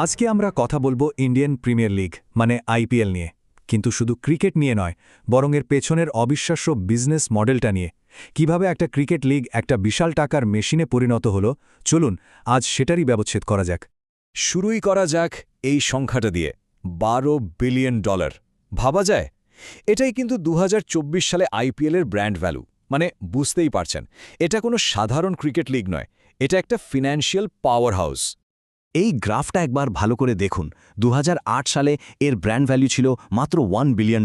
আজকে আমরা কথা বলবো ইন্ডিয়ান প্রিমিয়ার লিগ মানে আইপিএল নিয়ে, কিন্তু শুধু ক্রিকেট নিয়ে নয়, বরং এর পেছনের অবিশ্বাস্য বিজনেস মডেলটা নিয়ে। কিভাবে একটা ক্রিকেট লিগ একটা বিশাল টাকার মেশিনে পরিণত হলো, চলুন আজ সেটারই ব্যবচ্ছেদ করা যাক। শুরুই করা যাক এই সংখ্যাটা দিয়ে, $12 বিলিয়ন। ভাবা যায়? এটাই কিন্তু 2024 সালে আইপিএলের ব্র্যান্ড ভ্যালু। মানে বুঝতেই পারছেন, এটা কোনো সাধারণ ক্রিকেট লিগ নয়, এটা একটা ফিন্যান্সিয়াল পাওয়ার হাউস। এই গ্রাফটা একবার ভালো করে দেখুন। 2008 সালে এর ব্র্যান্ড ভ্যালু ছিল মাত্র $1 বিলিয়ন,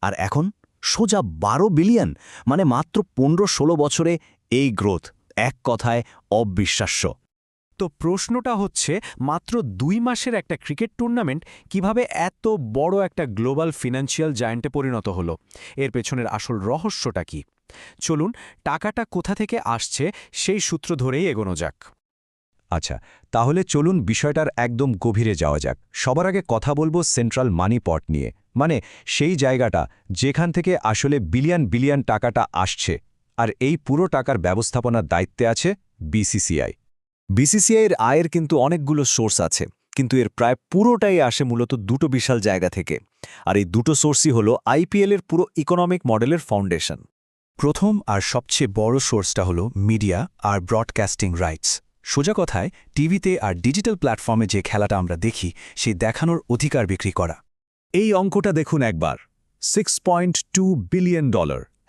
আর এখন সোজা 12 বিলিয়ন, মানে মাত্র 15-16 বছরে এই গ্রোথ এক কথায় অবিশ্বাস্য। তো প্রশ্নটা হচ্ছে, মাত্র 2 মাসের একটা ক্রিকেট টুর্নামেন্ট কিভাবে এত বড় একটা গ্লোবাল ফিনান্সিয়াল জায়ান্টে পরিণত হলো? এর পেছনের আসল রহস্যটা কি? চলুন টাকাটা কোথা থেকে আসছে সেই সূত্র ধরেই এগোনো যাক। আচ্ছা, তাহলে চলুন বিষয়টার একদম গভীরে যাওয়া যাক। সবার আগে কথা বলবো সেন্ট্রাল মানি পট নিয়ে, মানে সেই জায়গাটা যেখান থেকে আসলে বিলিয়ন বিলিয়ন টাকাটা আসছে। আর এই পুরো টাকার ব্যবস্থাপনার দায়িত্বে আছে বিসিসিআই। বিসিসিআইয়ের আয়ের কিন্তু অনেকগুলো সোর্স আছে, কিন্তু এর প্রায় পুরোটাই আসে মূলত দুটো বিশাল জায়গা থেকে। আর এই দুটো সোর্সই হলো আইপিএলের পুরো ইকোনমিক মডেলের ফাউন্ডেশন। প্রথম আর সবচেয়ে বড় সোর্সটা হলো মিডিয়া আর ব্রডকাস্টিং রাইটস। সোজা কথায় টিভিতে আর ডিজিটাল প্ল্যাটফর্মে যে খেলাটা আমরা দেখি, সেই দেখানোর অধিকার বিক্রি করা। এই অঙ্কটা দেখুন একবার, $6.2 বিলিয়ন।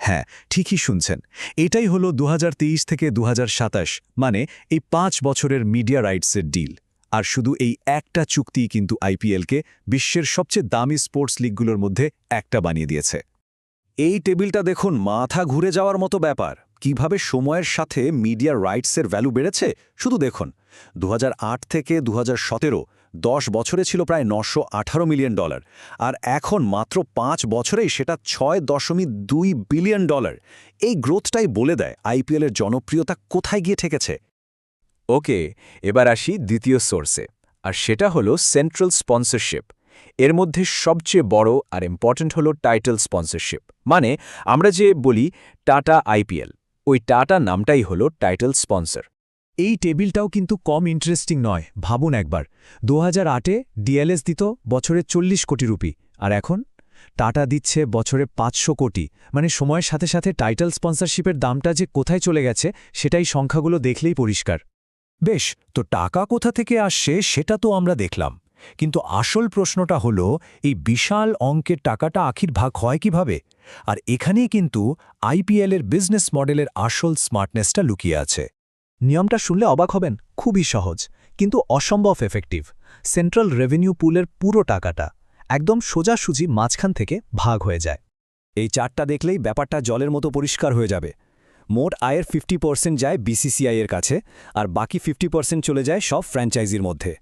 হ্যাঁ, ঠিকই শুনছেন, এটাই হলো 2023 থেকে 2027, মানে এই 5 বছরের মিডিয়া রাইটসের ডিল। আর শুধু এই একটা চুক্তিই কিন্তু আইপিএলকে বিশ্বের সবচেয়ে দামি স্পোর্টস লিগগুলোর মধ্যে একটা বানিয়ে দিয়েছে। এই টেবিলটা দেখুন, মাথা ঘুরে যাওয়ার মতো ব্যাপার। কিভাবে সময়ের সাথে মিডিয়া রাইটসের ভ্যালু বেড়েছে শুধু দেখুন। 2008 থেকে 2017, 10 বছরে ছিল প্রায় $918 মিলিয়ন, আর এখন মাত্র 5 বছরেই সেটা $6.2 বিলিয়ন। এই গ্রোথটাই বলে দেয় আইপিএলের জনপ্রিয়তা কোথায় গিয়ে ঠেকেছে। ওকে, এবার আসি দ্বিতীয় সোর্সে, আর সেটা হলো সেন্ট্রাল স্পন্সরশিপ। এর মধ্যে সবচেয়ে বড় আর ইম্পর্ট্যান্ট হলো টাইটেল স্পন্সরশিপ, মানে আমরা যে বলি টাটা আইপিএল, ওই টাটা নামটাই হলো টাইটেল স্পন্সর। এই টেবিলটাও কিন্তু কম ইন্টারেস্টিং নয়। ভাবুন একবার, 2008-এ ডিএলএস দিত বছরে 40 কোটি রুপি, আর এখন টাটা দিচ্ছে বছরে 500 কোটি। মানে সময়ের সাথে সাথে টাইটেল স্পন্সরশিপের দামটা যে কোথায় চলে গেছে, সেটাই সংখ্যাগুলো দেখলেই পরিষ্কার। বেশ, তো টাকা কোথা থেকে আসছে সেটা তো আমরা দেখলাম, কিন্তু আসল প্রশ্নটা হলো এই বিশাল অঙ্কের টাকাটা আখির ভাগ হয় কিভাবে? আর এখানেই কিন্তু আইপিএলের বিজনেস মডেলের আসল স্মার্টনেসটা লুকিয়ে আছে। নিয়মটা শুনলে অবাক হবেন, খুবই সহজ কিন্তু অসম্ভব এফেক্টিভ। সেন্ট্রাল রেভিনিউ পুলের পুরো টাকাটা একদম সোজাসুজি মাঝখান থেকে ভাগ হয়ে যায়। এই চার্টটা দেখলেই ব্যাপারটা জলের মতো পরিষ্কার হয়ে যাবে। মোট আয়ের 50% যায় বিসিসিআই এর কাছে, আর বাকি 50% চলে যায় সব ফ্র্যাঞ্চাইজির মধ্যে।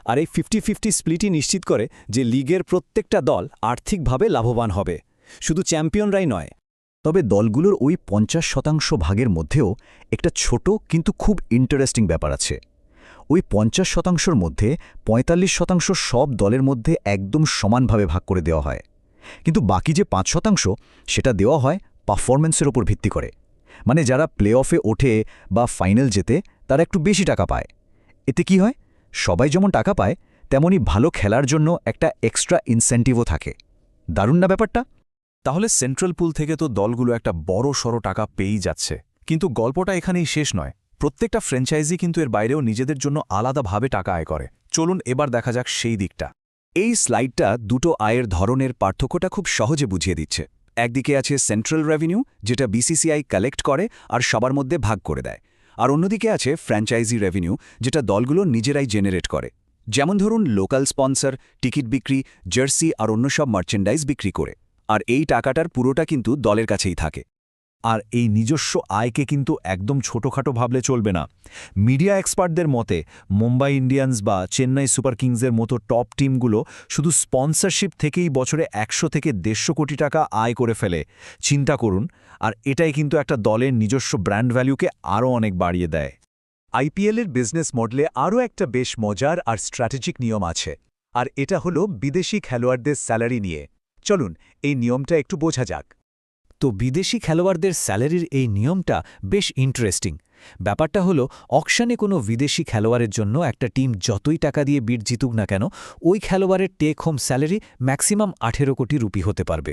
আর এই 50-50 স্প্লিটই নিশ্চিত করে যে লিগের প্রত্যেকটা দল আর্থিকভাবে লাভবান হবে, শুধু চ্যাম্পিয়নরাই নয়। তবে দলগুলোর ওই 50% ভাগের মধ্যেও একটা ছোট কিন্তু খুব ইন্টারেস্টিং ব্যাপার আছে। ওই 50%-র মধ্যে 45% সব দলের মধ্যে একদম সমানভাবে ভাগ করে দেওয়া হয়, কিন্তু বাকি যে 5% সেটা দেওয়া হয় পারফরম্যান্সের ওপর ভিত্তি করে। মানে যারা প্লে অফে ওঠে বা ফাইনাল জেতে, তারা একটু বেশি টাকা পায়। এতে কি হয়, সবাই যেমন টাকা পায়, তেমনি ভালো খেলার জন্য একটা এক্সট্রা ইনসেন্টিভও থাকে। দারুণ না ব্যাপারটা? তাহলে সেন্ট্রাল পুল থেকে তো দলগুলো একটা বড় সড়ো টাকা পেয়েই যাচ্ছে, কিন্তু গল্পটা এখানেই শেষ নয়। প্রত্যেকটা ফ্র্যাঞ্চাইজি কিন্তু এর বাইরেও নিজেদের জন্য আলাদাভাবে টাকা আয় করে। চলুন এবার দেখা যাক সেই দিকটা। এই স্লাইডটা দুটো আয়ের ধরনের পার্থক্যটা খুব সহজে বুঝিয়ে দিচ্ছে। একদিকে আছে সেন্ট্রাল রেভিনিউ, যেটা বিসিসিআই কালেক্ট করে আর সবার মধ্যে ভাগ করে দেয়, আর অন্যদিকে আছে ফ্র্যাঞ্চাইজি রেভিনিউ, যেটা দলগুলো নিজেরাই জেনারেট করে। যেমন ধরুন লোকাল স্পন্সর, টিকিট বিক্রি, জার্সি আর অন্য সব মার্চেন্ডাইজ বিক্রি করে। আর এই টাকাটার পুরোটা কিন্তু দলের কাছেই থাকে। আর এই নিজস্ব আয়কে কিন্তু একদম ছোটখাটো ভাবলে চলবে না। মিডিয়া এক্সপার্টদের মতে মুম্বাই ইন্ডিয়ান্স বা চেন্নাই সুপার কিংসের মতো টপ টিমগুলো শুধু স্পন্সরশিপ থেকেই বছরে 100 থেকে 150 কোটি টাকা আয় করে ফেলে। চিন্তা করুন, আর এটাই কিন্তু একটা দলের নিজস্ব ব্র্যান্ড ভ্যালুকে আরও অনেক বাড়িয়ে দেয়। আইপিএলের বিজনেস মডেলে আরও একটা বেশ মজার আর স্ট্র্যাটেজিক নিয়ম আছে, আর এটা হলো বিদেশি খেলোয়াড়দের স্যালারি নিয়ে। চলুন এই নিয়মটা একটু বোঝা যাক। তো বিদেশি খেলোয়াড়দের স্যালারির এই নিয়মটা বেশ ইন্টারেস্টিং। ব্যাপারটা হলো অকশনে কোনো বিদেশি খেলোয়াড়ের জন্য একটা টিম যতই টাকা দিয়ে বিড জিতুক না কেন, ওই খেলোয়াড়ের টেক হোম স্যালারি ম্যাক্সিমাম 18 কোটি রুপি হতে পারবে।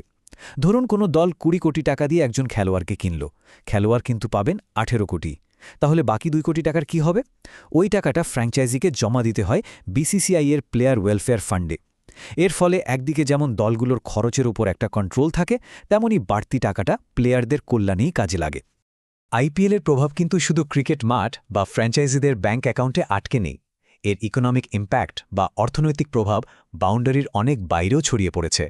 ধরুন কোনো দল 20 কোটি টাকা দিয়ে একজন খেলোয়াড়কে কিনল, খেলোয়াড় কিন্তু পাবেন 18 কোটি। তাহলে বাকি 2 কোটি টাকার কি হবে? ওই টাকাটা ফ্র্যাঞ্চাইজিকে জমা দিতে হয় বিসিসিআই এর প্লেয়ার ওয়েলফেয়ার ফান্ডে। এর ফলে একদিকে যেমন দলগুলোর খরচের উপর একটা কন্ট্রোল থাকে, তেমনি বাড়তি টাকাটা প্লেয়ারদের কল্যাণেই কাজে লাগে। আইপিএলের প্রভাব কিন্তু শুধু ক্রিকেট মাঠ বা ফ্র্যাঞ্চাইজিদের ব্যাঙ্ক অ্যাকাউন্টে আটকে নেই। এর ইকোনমিক ইম্প্যাক্ট বা অর্থনৈতিক প্রভাব বাউন্ডারির অনেক বাইরেও ছড়িয়ে পড়েছে।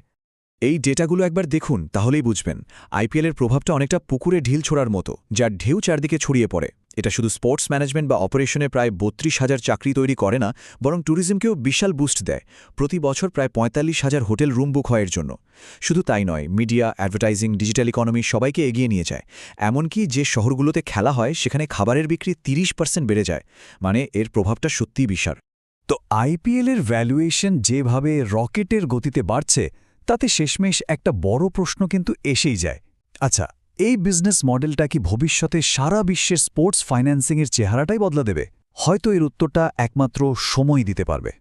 এই ডেটাগুলো একবার দেখুন, তাহলেই বুঝবেন আইপিএলের প্রভাবটা অনেকটা পুকুরে ঢিল ছোড়ার মতো, যার ঢেউ চারদিকে ছড়িয়ে পড়ে। এটা শুধু স্পোর্টস ম্যানেজমেন্ট বা অপারেশনে প্রায় 32,000 চাকরি তৈরি করে না, বরং ট্যুরিজমকেও বিশাল বুস্ট দেয়। প্রতি বছর প্রায় 45,000 হোটেল রুম বুক হয় এর জন্য। শুধু তাই নয়, মিডিয়া, অ্যাডভার্টাইজিং, ডিজিটাল ইকোনমি সবাইকে এগিয়ে নিয়ে যায়। এমনকি যে শহরগুলোতে খেলা হয় সেখানে খাবারের বিক্রি 30% বেড়ে যায়। মানে এর প্রভাবটা সত্যিই বিশাল। তো আইপিএলের ভ্যালুয়েশন যেভাবে রকেটের গতিতে বাড়ছে, তাতে শেষমেশ একটা বড় প্রশ্ন কিন্তু এসেই যায়। আচ্ছা, এই বিজনেস মডেলটা কি ভবিষ্যতে সারা বিশ্বের স্পোর্টস ফাইন্যান্সিংয়ের চেহারাটাই বদলা দেবে? হয়তো এর উত্তরটা একমাত্র সময় দিতে পারবে।